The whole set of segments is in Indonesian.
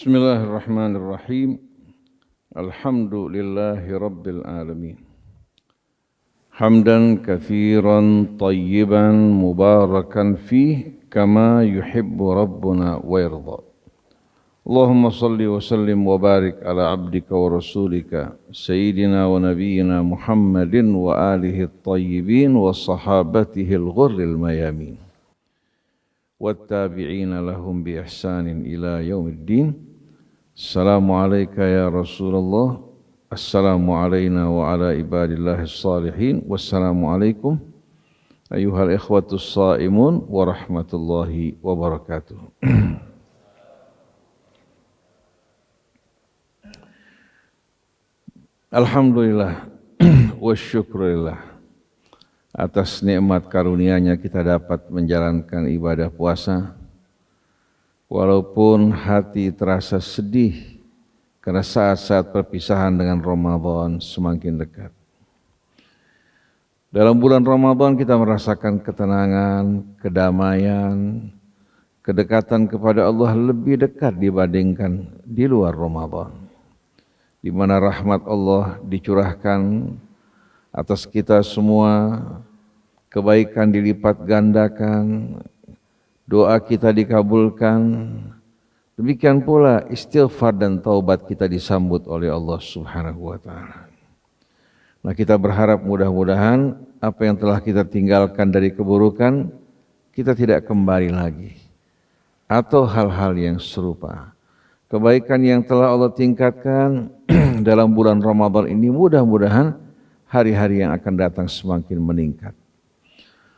Bismillahirrahmanirrahim. Alhamdulillahi rabbil alamin. Hamdan katsiran tayyiban mubarakan fih kama yuhibbu rabbuna wa yarda. Allahumma salli wa sallim wa barik ala abdika wa rasulika sayyidina wa nabiyyina Muhammadin wa alihi at-tayyibin wa sahabatihi al-ghurril mayamin. Wattabi'ina lahum bi ihsanin ila yaumiddin. Assalamualaikum ya Rasulullah. Assalamu alayna wa ala ibadillahis salihin. Wassalamualaikum ayyuhal ikhwatus saimun wa rahmatullahi wa barakatuh. Alhamdulillah wa syukurillah atas nikmat karunia-Nya kita dapat menjalankan ibadah puasa. Walaupun hati terasa sedih karena saat-saat perpisahan dengan Ramadan semakin dekat. Dalam bulan Ramadan kita merasakan ketenangan, kedamaian, kedekatan kepada Allah lebih dekat dibandingkan di luar Ramadan, di mana rahmat Allah dicurahkan atas kita semua, kebaikan dilipat gandakan, doa kita dikabulkan, demikian pula istighfar dan taubat kita disambut oleh Allah Subhanahu wa taala. Nah, kita berharap mudah-mudahan apa yang telah kita tinggalkan dari keburukan kita tidak kembali lagi, atau hal-hal yang serupa. Kebaikan yang telah Allah tingkatkan dalam bulan Ramadan ini mudah-mudahan hari-hari yang akan datang semakin meningkat.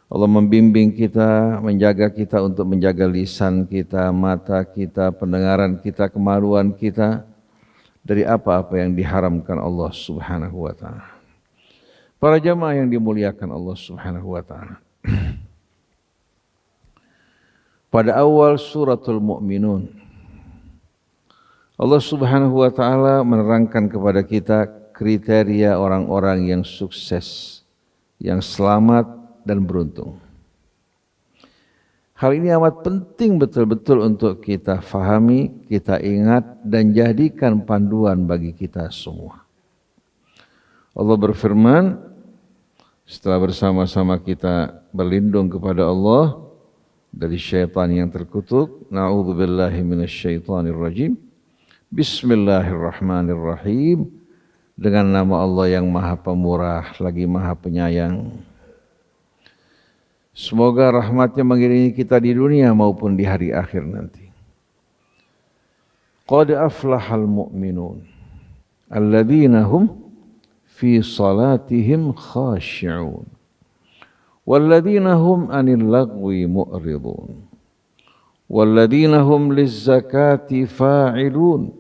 Allah membimbing kita, menjaga kita untuk menjaga lisan kita, mata kita, pendengaran kita, kemaluan kita dari apa-apa yang diharamkan Allah Subhanahu wa taala. Para jamaah yang dimuliakan Allah Subhanahu wa taala. Pada awal suratul Mu'minun, Allah Subhanahu wa taala menerangkan kepada kita kriteria orang-orang yang sukses, yang selamat dan beruntung. Hal ini amat penting betul-betul untuk kita fahami, kita ingat dan jadikan panduan bagi kita semua. Allah berfirman, setelah bersama-sama kita berlindung kepada Allah dari syaitan yang terkutuk, na'udzubillahi minasyaitonirrajim. Bismillahirrahmanirrahim. Dengan nama Allah yang Maha Pemurah lagi Maha Penyayang. Semoga rahmatnya mengiringi kita di dunia maupun di hari akhir nanti. Qad aflahal mu'minun alladzina hum fi salatihim khashi'un walladzina hum 'anil lagwi mu'ridun walladzina hum lizzakati fa'ilun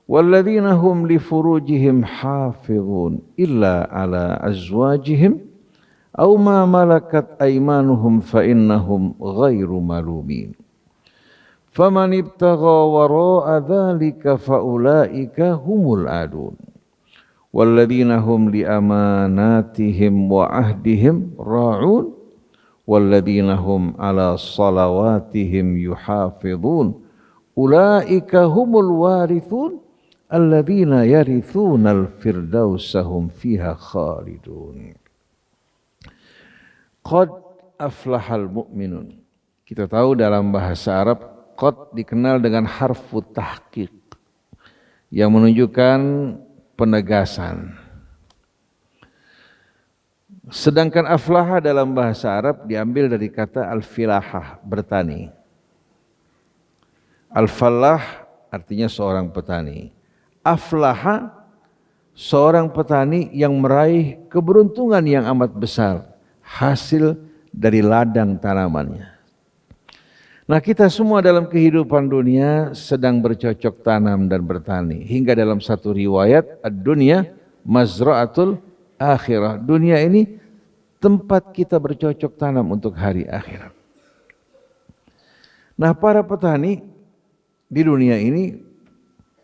walladzina hum li furujihim hafizun illa ala azwajihim aw ma malakat aymanuhum fa innahum ghairu malumin. Faman ibtagha wara'a dzalika fa ulaika humul adun. Walladzina hum li amanatihim wa ahdihim ra'un walladzina hum ala salawatihim yuhafizun. Ulaika humul warithun alladzina yarithunal firdausa hum fiha khalidun. Qad aflahal mu'minun. Kita tahu dalam bahasa Arab, qad dikenal dengan harfu tahqiq yang menunjukkan penegasan. Sedangkan aflaha dalam bahasa Arab diambil dari kata al-filahah, bertani. Al-falah artinya seorang petani. Aflaha seorang petani yang meraih keberuntungan yang amat besar, hasil dari ladang tanamannya. Nah, kita semua dalam kehidupan dunia sedang bercocok tanam dan bertani. Hingga dalam satu riwayat, ad-dunya mazra'atul akhirah. Dunia ini tempat kita bercocok tanam untuk hari akhirat. Nah, para petani di dunia ini,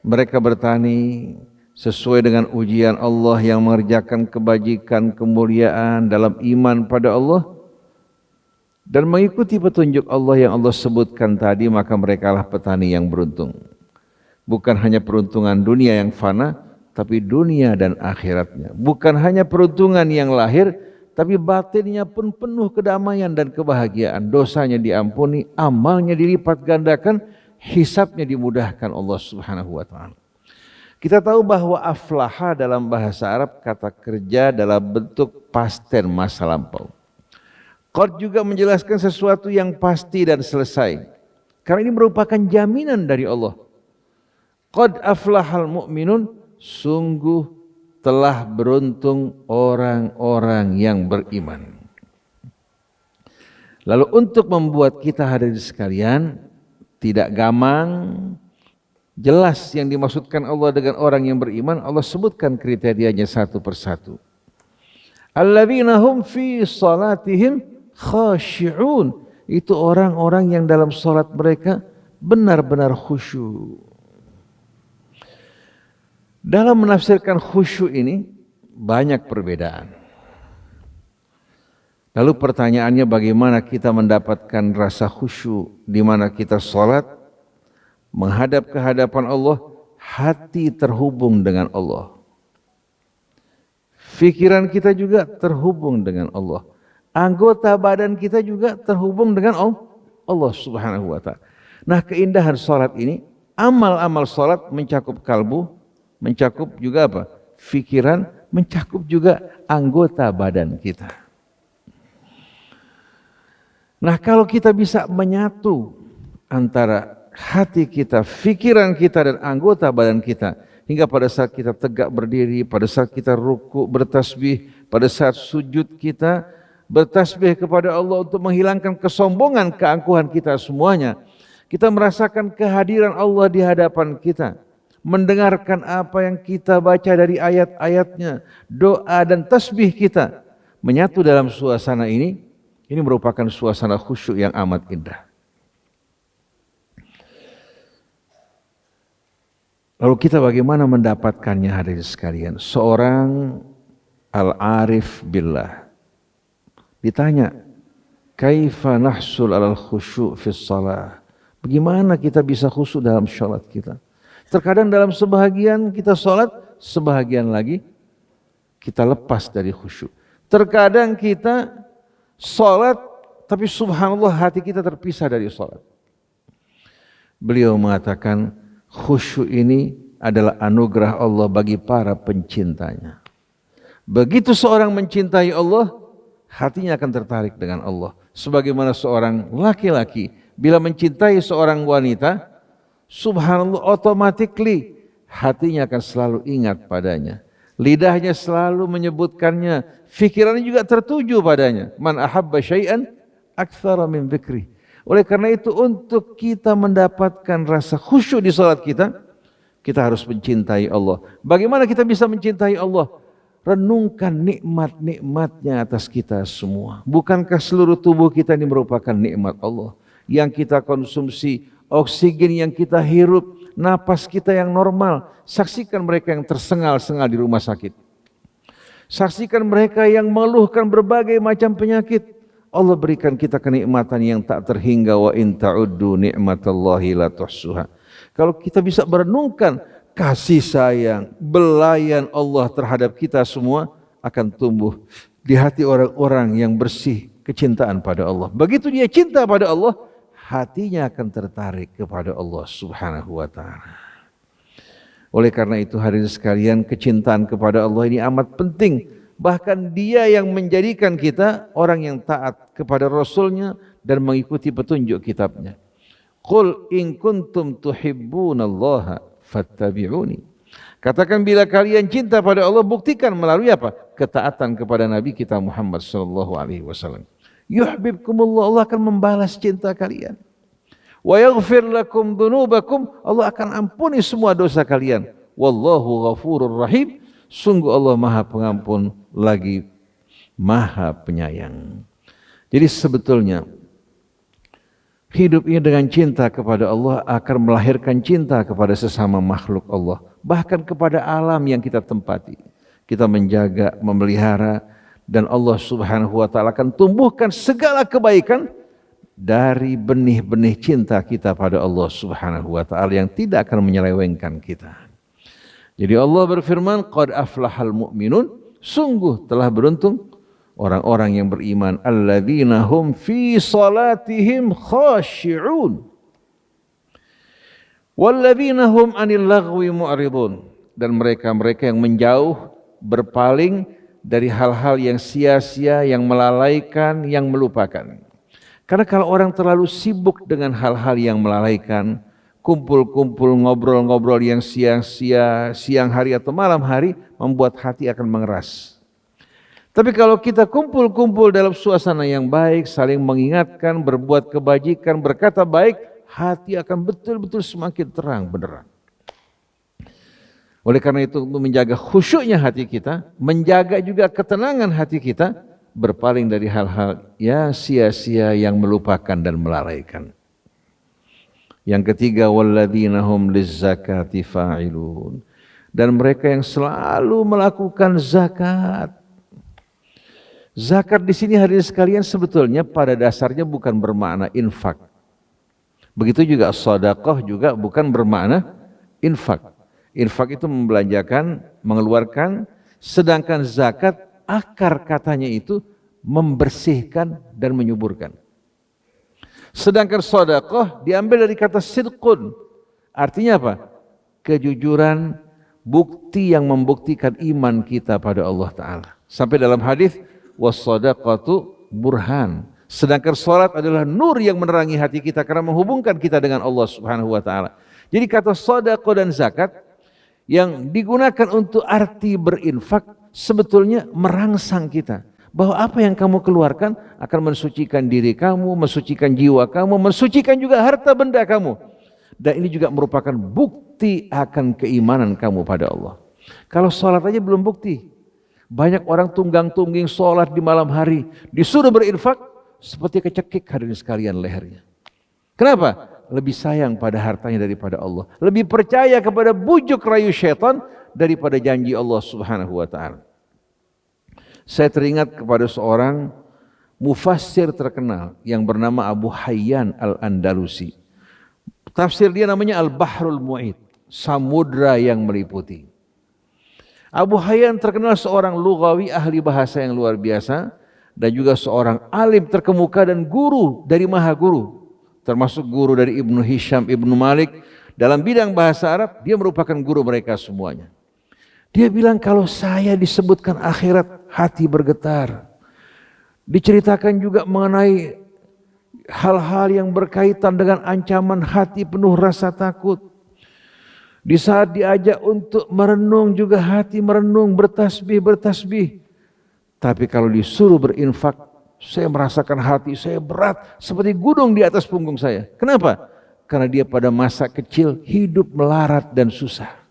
mereka bertani sesuai dengan ujian Allah yang mengerjakan kebajikan, kemuliaan dalam iman pada Allah dan mengikuti petunjuk Allah yang Allah sebutkan tadi, maka merekalah petani yang beruntung. Bukan hanya peruntungan dunia yang fana, tapi dunia dan akhiratnya. Bukan hanya peruntungan yang lahir, tapi batinnya pun penuh kedamaian dan kebahagiaan. Dosanya diampuni, amalnya dilipat gandakan, hisabnya dimudahkan Allah Subhanahu wa taala. Kita tahu bahwa aflaha dalam bahasa Arab kata kerja dalam bentuk past tense masa lampau. Qad juga menjelaskan sesuatu yang pasti dan selesai. Karena ini merupakan jaminan dari Allah. Qad aflahal mu'minun, sungguh telah beruntung orang-orang yang beriman. Lalu untuk membuat kita hadirin sekalian tidak gamang, jelas yang dimaksudkan Allah dengan orang yang beriman, Allah sebutkan kriterianya satu persatu. Alladzina hum fi salatihim khashi'un. Itu orang-orang yang dalam salat mereka benar-benar khusyuk. Dalam menafsirkan khusyuk ini banyak perbedaan. Lalu pertanyaannya bagaimana kita mendapatkan rasa khusyuk di mana kita salat menghadap ke hadapan Allah, hati terhubung dengan Allah. Fikiran kita juga terhubung dengan Allah. Anggota badan kita juga terhubung dengan Allah Subhanahu wa taala. Nah, keindahan salat ini, amal-amal salat mencakup kalbu, mencakup juga apa? Fikiran, mencakup juga anggota badan kita. Nah, kalau kita bisa menyatu antara hati kita, fikiran kita dan anggota badan kita hingga pada saat kita tegak berdiri, pada saat kita ruku bertasbih, pada saat sujud kita bertasbih kepada Allah untuk menghilangkan kesombongan, keangkuhan kita semuanya. Kita merasakan kehadiran Allah di hadapan kita, mendengarkan apa yang kita baca dari ayat-ayatnya, doa dan tasbih kita menyatu dalam suasana ini merupakan suasana khusyuk yang amat indah. Lalu kita bagaimana mendapatkannya hadirin sekalian? Seorang al-arif billah ditanya, kaifa nahsul alal khusyuk fis shalah? Bagaimana kita bisa khusyuk dalam salat kita? Terkadang dalam sebahagian kita salat, sebahagian lagi kita lepas dari khusyuk. Terkadang kita salat tapi subhanallah hati kita terpisah dari salat. Beliau mengatakan, khusyuk ini adalah anugerah Allah bagi para pencintanya. Begitu seorang mencintai Allah, hatinya akan tertarik dengan Allah. Sebagaimana seorang laki-laki bila mencintai seorang wanita, subhanallah automatically hatinya akan selalu ingat padanya. Lidahnya selalu menyebutkannya, fikirannya juga tertuju padanya. Man ahabba syai'an aktsara min dzikri. Oleh karena itu untuk kita mendapatkan rasa khusyuk di salat kita harus mencintai Allah. Bagaimana kita bisa mencintai Allah? Renungkan nikmat-nikmatnya atas kita semua. Bukankah seluruh tubuh kita ini merupakan nikmat Allah? Yang kita konsumsi, oksigen yang kita hirup, napas kita yang normal. Saksikan mereka yang tersengal-sengal di rumah sakit. Saksikan mereka yang mengeluhkan berbagai macam penyakit. Allah berikan kita kenikmatan yang tak terhingga, wa in ta'uddu ni'matallahi la tuhsuha. Kalau kita bisa merenungkan kasih sayang, belayan Allah terhadap kita semua akan tumbuh di hati orang-orang yang bersih kecintaan pada Allah. Begitu dia cinta pada Allah, hatinya akan tertarik kepada Allah Subhanahu wa taala. Oleh karena itu hadirin sekalian, kecintaan kepada Allah ini amat penting. Bahkan dia yang menjadikan kita orang yang taat kepada Rasulnya dan mengikuti petunjuk kitabnya. Qul in kuntum tuhibbunallaha fattabi'uni. Katakan bila kalian cinta pada Allah, buktikan melalui apa? Ketaatan kepada Nabi kita Muhammad sallallahu alaihi wasallam. Yuhibbukumullah, Allah akan membalas cinta kalian. Wa yaghfir lakum dzunubakum, Allah akan ampuni semua dosa kalian. Wallahu ghafurur rahim. Sungguh Allah Maha Pengampun lagi Maha Penyayang. Jadi sebetulnya hidup ini dengan cinta kepada Allah akan melahirkan cinta kepada sesama makhluk Allah. Bahkan kepada alam yang kita tempati. Kita menjaga, memelihara, dan Allah Subhanahu wa taala akan tumbuhkan segala kebaikan dari benih-benih cinta kita pada Allah Subhanahu wa taala yang tidak akan menyelewengkan kita. Jadi Allah berfirman, qad aflahal mu'minun, sungguh telah beruntung orang-orang yang beriman, alladzina hum fi salatihim khashi'un walladzina hum 'anil lagwi mu'ridun, dan mereka-mereka yang menjauh, berpaling dari hal-hal yang sia-sia, yang melalaikan, yang melupakan. Karena kalau orang terlalu sibuk dengan hal-hal yang melalaikan, kumpul-kumpul, ngobrol-ngobrol yang sia-sia, siang hari atau malam hari, membuat hati akan mengeras. Tapi kalau kita kumpul-kumpul dalam suasana yang baik, saling mengingatkan, berbuat kebajikan, berkata baik, hati akan betul-betul semakin terang benderang. Oleh karena itu, untuk menjaga khusyuknya hati kita, menjaga juga ketenangan hati kita, berpaling dari hal-hal yang sia-sia, yang melupakan dan melalaikan. Yang ketiga, walladzina hum lizzakati fa'ilun, dan mereka yang selalu melakukan zakat. Zakat di sini hadirin sekalian sebetulnya pada dasarnya bukan bermakna infak. Begitu juga sedekah juga bukan bermakna infak. Infak itu membelanjakan, mengeluarkan, sedangkan zakat akar katanya itu membersihkan dan menyuburkan. Sedangkan sedekah diambil dari kata sidqun. Artinya apa? Kejujuran, bukti yang membuktikan iman kita pada Allah Ta'ala. Sampai dalam hadis, was-sadaqatu burhan. Sedangkan salat adalah nur yang menerangi hati kita karena menghubungkan kita dengan Allah Subhanahu wa taala. Jadi kata sedekah dan zakat yang digunakan untuk arti berinfak sebetulnya merangsang kita bahwa apa yang kamu keluarkan akan mensucikan diri kamu, mensucikan jiwa kamu, mensucikan juga harta benda kamu. Dan ini juga merupakan bukti akan keimanan kamu pada Allah. Kalau salat aja belum bukti. Banyak orang tunggang-tungging sholat di malam hari, disuruh berinfak seperti kecekik hadirin sekalian lehernya. Kenapa? Lebih sayang pada hartanya daripada Allah, lebih percaya kepada bujuk rayu syaitan daripada janji Allah Subhanahu wa taala. Saya teringat kepada seorang mufassir terkenal yang bernama Abu Hayyan Al-Andalusi. Tafsir dia namanya Al-Bahrul Mu'id, samudra yang meliputi. Abu Hayyan terkenal seorang lughawi, ahli bahasa yang luar biasa, dan juga seorang alim terkemuka dan guru dari maha guru, termasuk guru dari Ibnu Hisham, Ibnu Malik. Dalam bidang bahasa Arab, dia merupakan guru mereka semuanya. Dia bilang, kalau saya disebutkan akhirat, hati bergetar. Diceritakan juga mengenai hal-hal yang berkaitan dengan ancaman, hati penuh rasa takut. Di saat diajak untuk merenung juga hati merenung, bertasbih. Tapi kalau disuruh berinfak, saya merasakan hati saya berat seperti gunung di atas punggung saya. Kenapa? Karena dia pada masa kecil hidup melarat dan susah.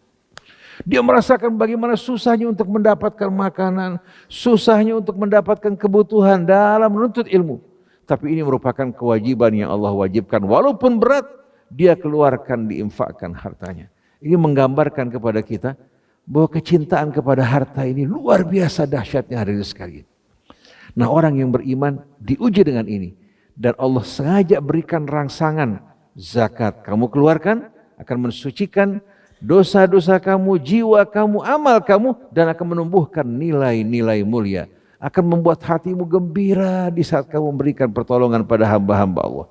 Dia merasakan bagaimana susahnya untuk mendapatkan makanan, susahnya untuk mendapatkan kebutuhan dalam menuntut ilmu. Tapi ini merupakan kewajiban yang Allah wajibkan. Walaupun berat, dia keluarkan, diinfakkan hartanya. Ini menggambarkan kepada kita bahwa kecintaan kepada harta ini luar biasa dahsyatnya hadirin sekalian. Nah, orang yang beriman diuji dengan ini, dan Allah sengaja berikan rangsangan zakat. Kamu keluarkan akan mensucikan dosa-dosa kamu, jiwa kamu, amal kamu, dan akan menumbuhkan nilai-nilai mulia. Akan membuat hatimu gembira di saat kamu memberikan pertolongan pada hamba-hamba Allah.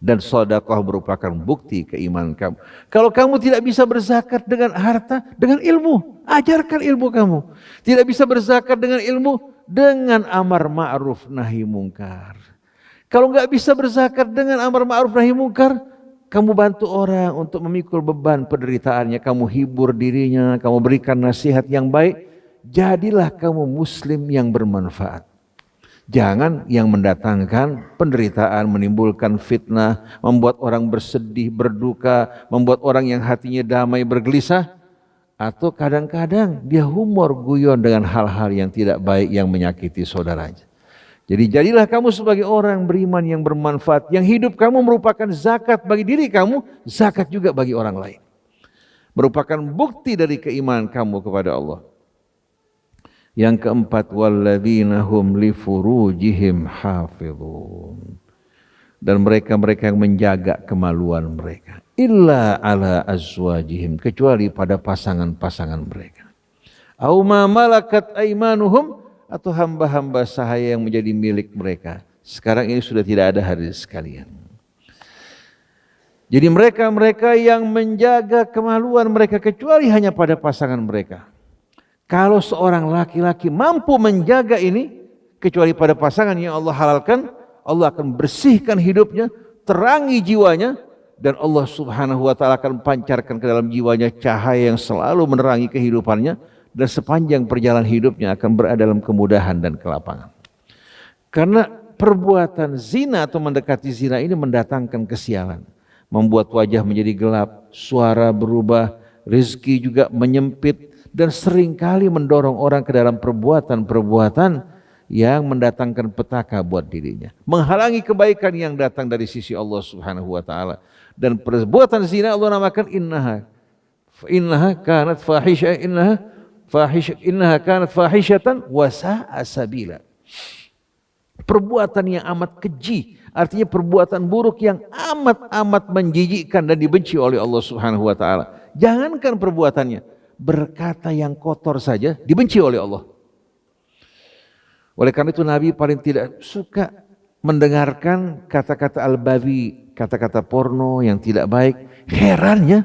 Dan sedekah merupakan bukti keimanan kamu. Kalau kamu tidak bisa berzakat dengan harta, dengan ilmu, ajarkan ilmu kamu. Tidak bisa berzakat dengan ilmu, dengan amar ma'ruf nahi mungkar. Kalau nggak bisa berzakat dengan amar ma'ruf nahi mungkar, kamu bantu orang untuk memikul beban penderitaannya, kamu hibur dirinya, kamu berikan nasihat yang baik, jadilah kamu muslim yang bermanfaat. Jangan yang mendatangkan penderitaan, menimbulkan fitnah, membuat orang bersedih, berduka, membuat orang yang hatinya damai bergelisah, atau kadang-kadang dia humor guyon dengan hal-hal yang tidak baik yang menyakiti saudaranya. Jadi jadilah kamu sebagai orang beriman yang bermanfaat, yang hidup kamu merupakan zakat bagi diri kamu, zakat juga bagi orang lain. Merupakan bukti dari keimanan kamu kepada Allah. Yang keempat, walladzina hum li furujihim hafizun. dan mereka-mereka yang menjaga kemaluan mereka. Illa ala azwajihim, kecuali pada pasangan-pasangan mereka. Au ma malakat aimanuhum, atau hamba-hamba sahaya yang menjadi milik mereka. Sekarang ini sudah tidak ada hadirin sekalian. Jadi mereka-mereka yang menjaga kemaluan mereka kecuali hanya pada pasangan mereka. Kalau seorang laki-laki mampu menjaga ini kecuali pada pasangan yang Allah halalkan, Allah akan bersihkan hidupnya, terangi jiwanya, dan Allah Subhanahu wa ta'ala akan pancarkan ke dalam jiwanya cahaya yang selalu menerangi kehidupannya, dan sepanjang perjalanan hidupnya akan berada dalam kemudahan dan kelapangan. Karena perbuatan zina atau mendekati zina ini mendatangkan kesialan, membuat wajah menjadi gelap, suara berubah, rezeki juga menyempit, dan seringkali mendorong orang ke dalam perbuatan-perbuatan yang mendatangkan petaka buat dirinya, menghalangi kebaikan yang datang dari sisi Allah Subhanahu wa ta'ala. Dan perbuatan zina Allah namakan innaha kanat fahishatan wa sa'a sabila. Perbuatan yang amat keji, artinya perbuatan buruk yang amat menjijikkan dan dibenci oleh Allah Subhanahu wa ta'ala. Jangankan perbuatannya, berkata yang kotor saja dibenci oleh Allah. Oleh karena itu Nabi paling tidak suka mendengarkan kata-kata al-bawi, kata-kata porno yang tidak baik. Herannya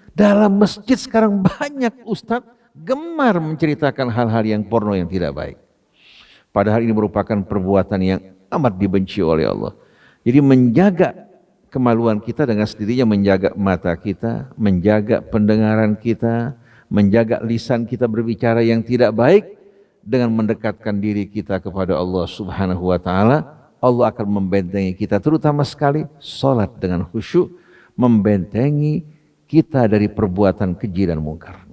dalam masjid sekarang banyak ustadz gemar menceritakan hal-hal yang porno yang tidak baik. Padahal ini merupakan perbuatan yang amat dibenci oleh Allah. Jadi menjaga kemaluan kita dengan sendirinya menjaga mata kita, menjaga pendengaran kita, menjaga lisan kita berbicara yang tidak baik. Dengan mendekatkan diri kita kepada Allah Subhanahu wa ta'ala, Allah akan membentengi kita, terutama sekali salat dengan khusyuk, membentengi kita dari perbuatan keji dan mungkar.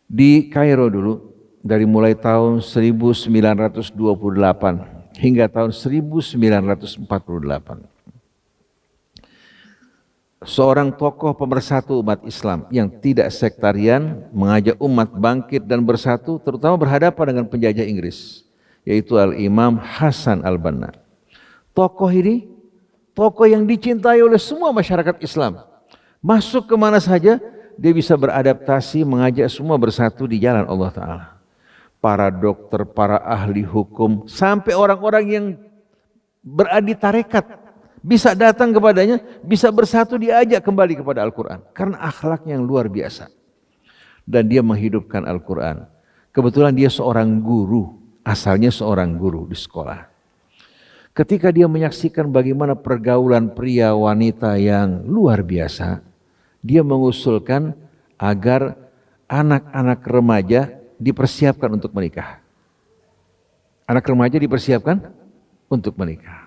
Di Kairo dulu, dari mulai tahun 1928 hingga tahun 1948, seorang tokoh pemersatu umat Islam yang tidak sektarian mengajak umat bangkit dan bersatu, terutama berhadapan dengan penjajah Inggris, yaitu Al-Imam Hasan Al-Banna. Tokoh ini tokoh yang dicintai oleh semua masyarakat Islam. Masuk kemana saja dia bisa beradaptasi, mengajak semua bersatu di jalan Allah Ta'ala. Para dokter, para ahli hukum, sampai orang-orang yang berada tarekat bisa datang kepadanya, bisa bersatu, diajak kembali kepada Al-Quran. Karena akhlaknya yang luar biasa. Dan dia menghidupkan Al-Quran. Kebetulan dia seorang guru, asalnya seorang guru di sekolah. Ketika dia menyaksikan bagaimana pergaulan pria wanita yang luar biasa, dia mengusulkan agar anak-anak remaja dipersiapkan untuk menikah. Anak remaja dipersiapkan untuk menikah.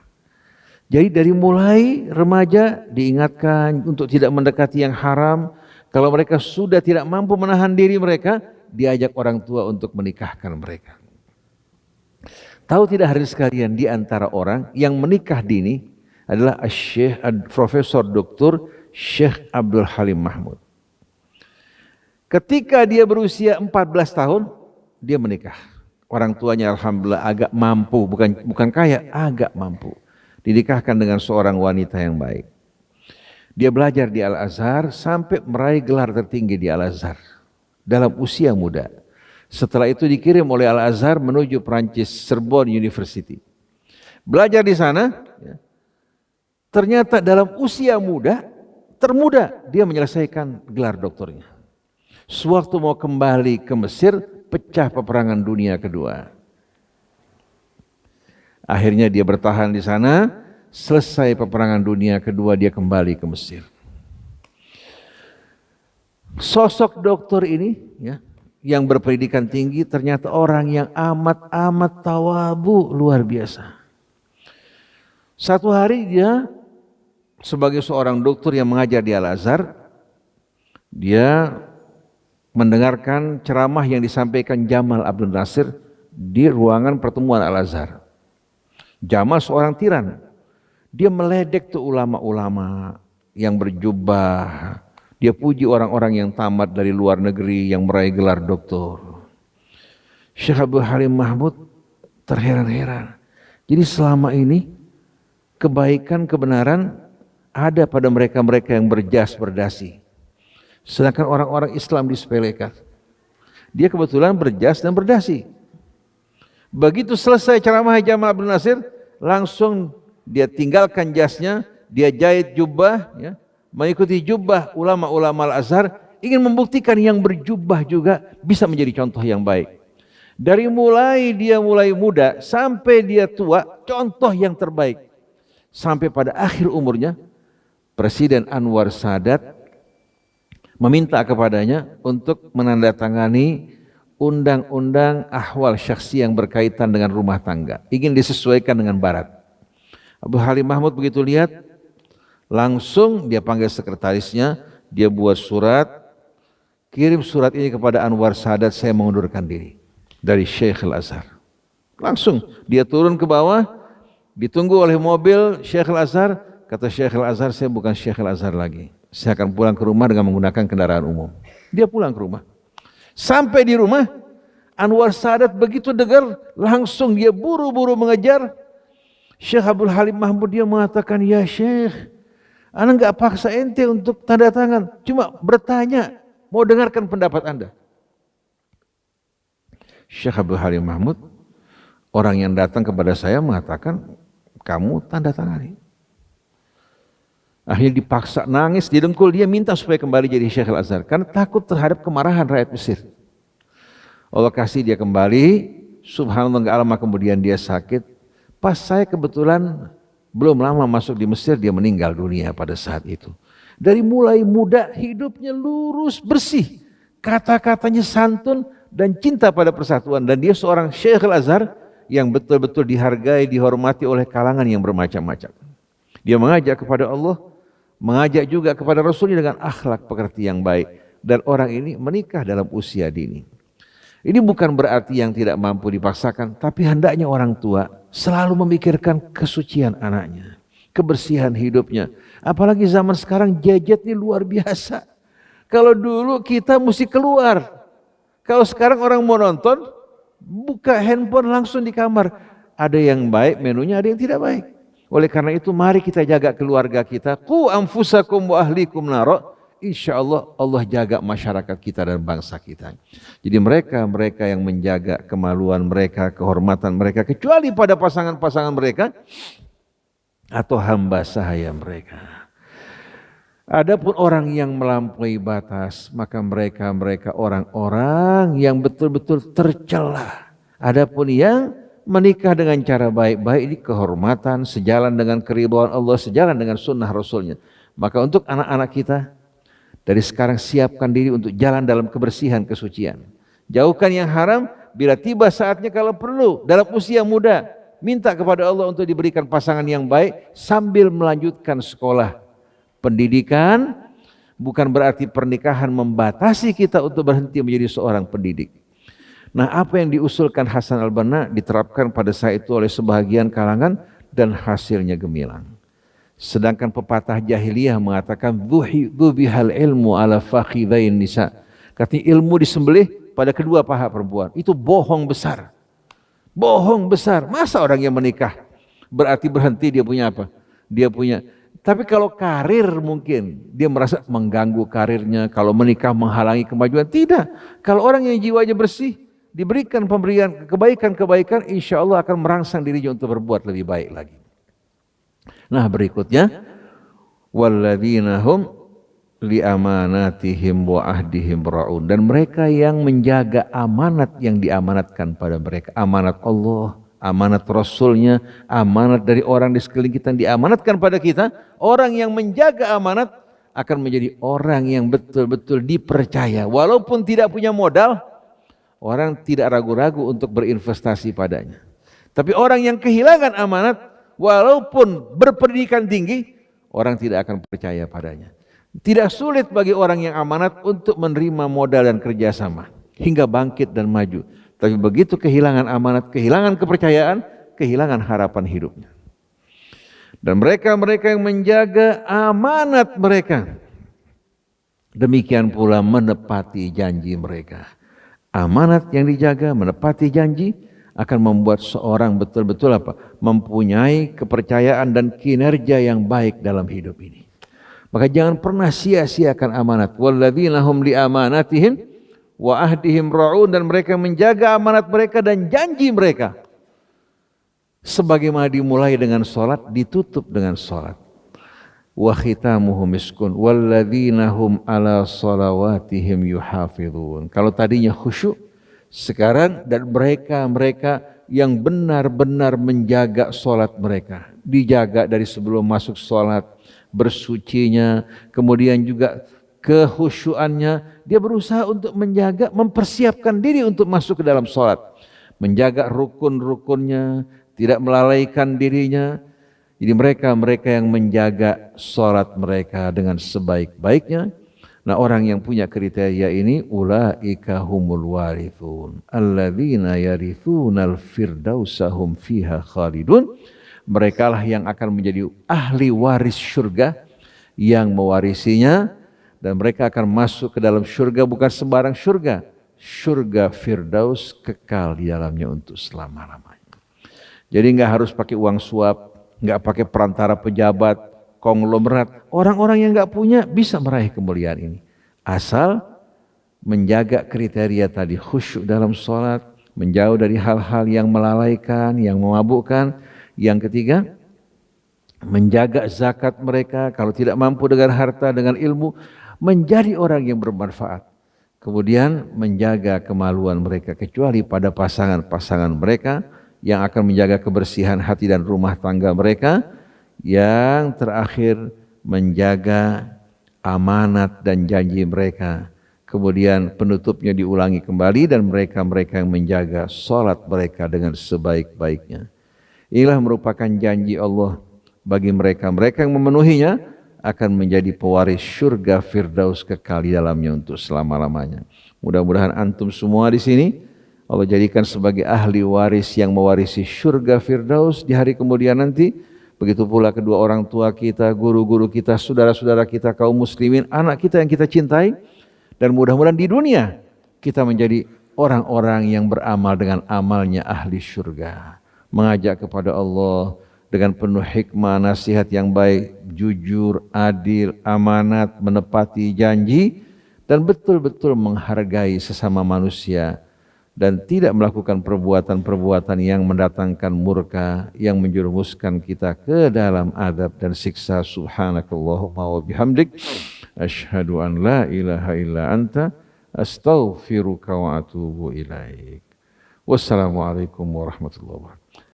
Jadi dari mulai remaja diingatkan untuk tidak mendekati yang haram. Kalau mereka sudah tidak mampu menahan diri mereka, diajak orang tua untuk menikahkan mereka. Tahu tidak hadirin sekalian, di antara orang yang menikah dini adalah Syekh Profesor Dr. Syekh Abdul Halim Mahmud. Ketika dia berusia 14 tahun, dia menikah. Orang tuanya alhamdulillah agak mampu, bukan kaya, agak mampu. Dinikahkan dengan seorang wanita yang baik. Dia belajar di Al-Azhar sampai meraih gelar tertinggi di Al-Azhar dalam usia muda. Setelah itu dikirim oleh Al-Azhar menuju Prancis, Sorbonne University. Belajar di sana, ternyata dalam usia muda, termuda dia menyelesaikan gelar doktornya. Sewaktu mau kembali ke Mesir, pecah peperangan dunia kedua. Akhirnya dia bertahan di sana, selesai peperangan dunia kedua dia kembali ke Mesir. Sosok dokter ini yang berpendidikan tinggi ternyata orang yang amat tawabu, luar biasa. Satu hari dia sebagai seorang dokter yang mengajar di Al-Azhar, dia mendengarkan ceramah yang disampaikan Jamal Abdul Nasir di ruangan pertemuan Al-Azhar. Jamal seorang tiran, dia meledek tuh ulama-ulama yang berjubah, dia puji orang-orang yang tamat dari luar negeri yang meraih gelar doktor. Syekh Abdul Halim Mahmud terheran-heran. Jadi selama ini kebaikan, kebenaran ada pada mereka-mereka yang berjas berdasi. Sedangkan orang-orang Islam disepelekan. Dia kebetulan berjas dan berdasi. Begitu selesai ceramah Jamal Abdul Nasir, langsung dia tinggalkan jasnya, dia jahit jubah, ya, mengikuti jubah ulama-ulama Al-Azhar, ingin membuktikan yang berjubah juga bisa menjadi contoh yang baik. Dari mulai muda sampai dia tua, contoh yang terbaik. Sampai pada akhir umurnya, Presiden Anwar Sadat meminta kepadanya untuk menandatangani undang-undang ahwal syakhsi yang berkaitan dengan rumah tangga. Ingin disesuaikan dengan barat. Abu Halim Mahmud begitu lihat, langsung dia panggil sekretarisnya, dia buat surat, kirim surat ini kepada Anwar Sadat, saya mengundurkan diri dari Syekh Al-Azhar. Langsung dia turun ke bawah, ditunggu oleh mobil Syekh Al-Azhar. Kata Syekh Al-Azhar, saya bukan Syekh Al-Azhar lagi, saya akan pulang ke rumah dengan menggunakan kendaraan umum. Dia pulang ke rumah. Sampai di rumah, Anwar Sadat begitu dengar, langsung dia buru-buru mengejar Syekh Abdul Halim Mahmud. Dia mengatakan, ya Syekh, ana enggak paksa ente untuk tanda tangan, cuma bertanya, mau dengarkan pendapat anda. Syekh Abdul Halim Mahmud, orang yang datang kepada saya mengatakan, kamu tanda tangani. Akhirnya dipaksa, nangis, didengkul, dia minta supaya kembali jadi Syekh Al-Azhar karena takut terhadap kemarahan rakyat Mesir. Allah kasih dia kembali, subhanallah enggak lama kemudian dia sakit. Pas saya kebetulan belum lama masuk di Mesir, dia meninggal dunia pada saat itu. Dari mulai muda hidupnya lurus, bersih, kata-katanya santun dan cinta pada persatuan, dan dia seorang Syekh Al-Azhar yang betul-betul dihargai, dihormati oleh kalangan yang bermacam-macam. Dia mengajak kepada Allah, mengajak juga kepada Rasulnya dengan akhlak pekerti yang baik. Dan orang ini menikah dalam usia dini. Ini bukan berarti yang tidak mampu dipaksakan, tapi hendaknya orang tua selalu memikirkan kesucian anaknya, kebersihan hidupnya. Apalagi zaman sekarang gadget ini luar biasa. Kalau dulu kita mesti keluar. Kalau sekarang orang mau nonton, buka handphone langsung di kamar. Ada yang baik menunya, ada yang tidak baik. Oleh karena itu mari kita jaga keluarga kita. Qu anfusakum wa ahlikum nara. Insyaallah Allah jaga masyarakat kita dan bangsa kita. Jadi mereka yang menjaga kemaluan mereka, kehormatan mereka, kecuali pada pasangan-pasangan mereka atau hamba sahaya mereka. Adapun orang yang melampaui batas, maka mereka orang-orang yang betul-betul tercela. Adapun yang menikah dengan cara baik-baik, ini kehormatan, sejalan dengan keridhaan Allah, sejalan dengan sunnah Rasulnya. Maka untuk anak-anak kita, dari sekarang siapkan diri untuk jalan dalam kebersihan, kesucian. Jauhkan yang haram, bila tiba saatnya kalau perlu, dalam usia muda, minta kepada Allah untuk diberikan pasangan yang baik, sambil melanjutkan sekolah. Pendidikan bukan berarti pernikahan membatasi kita untuk berhenti menjadi seorang pendidik. Nah, apa yang diusulkan Hasan al-Banna diterapkan pada saat itu oleh sebahagian kalangan dan hasilnya gemilang. Sedangkan pepatah jahiliyah mengatakan dzubihal ilmu ala fakhidain nisa. Katanya ilmu disembelih pada kedua paha perempuan. Itu bohong besar. Bohong besar. Masa orang yang menikah berarti berhenti dia punya apa? Dia punya. Tapi kalau karir mungkin dia merasa mengganggu karirnya, kalau menikah menghalangi kemajuan. Tidak. Kalau orang yang jiwanya bersih diberikan pemberian kebaikan-kebaikan, insya Allah akan merangsang dirinya untuk berbuat lebih baik lagi. Nah berikutnya, walladzina hum li amanatihim wa ahdihim ra'un, dan mereka yang menjaga amanat yang diamanatkan pada mereka, amanat Allah, amanat Rasulnya, amanat dari orang di sekeliling kita yang diamanatkan pada kita. Orang yang menjaga amanat akan menjadi orang yang betul-betul dipercaya, walaupun tidak punya modal. Orang tidak ragu-ragu untuk berinvestasi padanya. Tapi orang yang kehilangan amanat, walaupun berpendidikan tinggi, orang tidak akan percaya padanya. Tidak sulit bagi orang yang amanat untuk menerima modal dan kerjasama hingga bangkit dan maju. Tapi begitu kehilangan amanat, kehilangan kepercayaan, kehilangan harapan hidupnya. Dan mereka yang menjaga amanat mereka, demikian pula menepati janji mereka. Amanat yang dijaga, menepati janji akan membuat seorang betul-betul mempunyai kepercayaan dan kinerja yang baik dalam hidup ini. Maka jangan pernah sia-siakan amanat. Walladzina hum li amanatihim wa ahdihim ra'un, dan mereka menjaga amanat mereka dan janji mereka. Sebagaimana dimulai dengan salat, ditutup dengan salat. Wa khitamuhum miskun walladzina hum ala salawatihim yuhafizun. Kalau tadinya khusyuk, sekarang dan mereka yang benar-benar menjaga salat mereka, dijaga dari sebelum masuk salat, bersucinya, kemudian juga kehusyuannya, dia berusaha untuk menjaga, mempersiapkan diri untuk masuk ke dalam salat, menjaga rukun-rukunnya, tidak melalaikan dirinya. Jadi mereka yang menjaga salat mereka dengan sebaik-baiknya. Nah, orang yang punya kriteria ini, ulaika humul warithun alladzina yarithunal firdausa hum fiha khalidun. Mereka lah yang akan menjadi ahli waris surga, yang mewarisinya, dan mereka akan masuk ke dalam surga, bukan sembarang surga, surga firdaus, kekal di dalamnya untuk selama-lamanya. Jadi enggak harus pakai uang suap, enggak pakai perantara pejabat, konglomerat. Orang-orang yang enggak punya bisa meraih kemuliaan ini. Asal menjaga kriteria tadi, khusyuk dalam sholat, menjauh dari hal-hal yang melalaikan, yang memabukkan. Yang ketiga, menjaga zakat mereka. Kalau tidak mampu dengan harta, dengan ilmu, menjadi orang yang bermanfaat. Kemudian menjaga kemaluan mereka, kecuali pada pasangan-pasangan mereka, yang akan menjaga kebersihan hati dan rumah tangga mereka. Yang terakhir, menjaga amanat dan janji mereka. Kemudian penutupnya diulangi kembali, dan mereka yang menjaga salat mereka dengan sebaik-baiknya. Inilah merupakan janji Allah bagi mereka yang memenuhinya akan menjadi pewaris surga firdaus, kekal di dalamnya untuk selama-lamanya. Mudah-mudahan antum semua di sini Allah jadikan sebagai ahli waris yang mewarisi surga firdaus di hari kemudian nanti. Begitu pula kedua orang tua kita, guru-guru kita, saudara-saudara kita, kaum muslimin, anak kita yang kita cintai. Dan mudah-mudahan di dunia kita menjadi orang-orang yang beramal dengan amalnya ahli surga. Mengajak kepada Allah dengan penuh hikmah, nasihat yang baik, jujur, adil, amanat, menepati janji, dan betul-betul menghargai sesama manusia. Dan tidak melakukan perbuatan-perbuatan yang mendatangkan murka, yang menjerumuskan kita ke dalam adab dan siksa. Subhanakallahumma wa bihamdik, asyhadu an la ilaha illa anta, astaghfiruka wa atubu ilaik. Wassalamualaikum warahmatullahi wabarakatuh.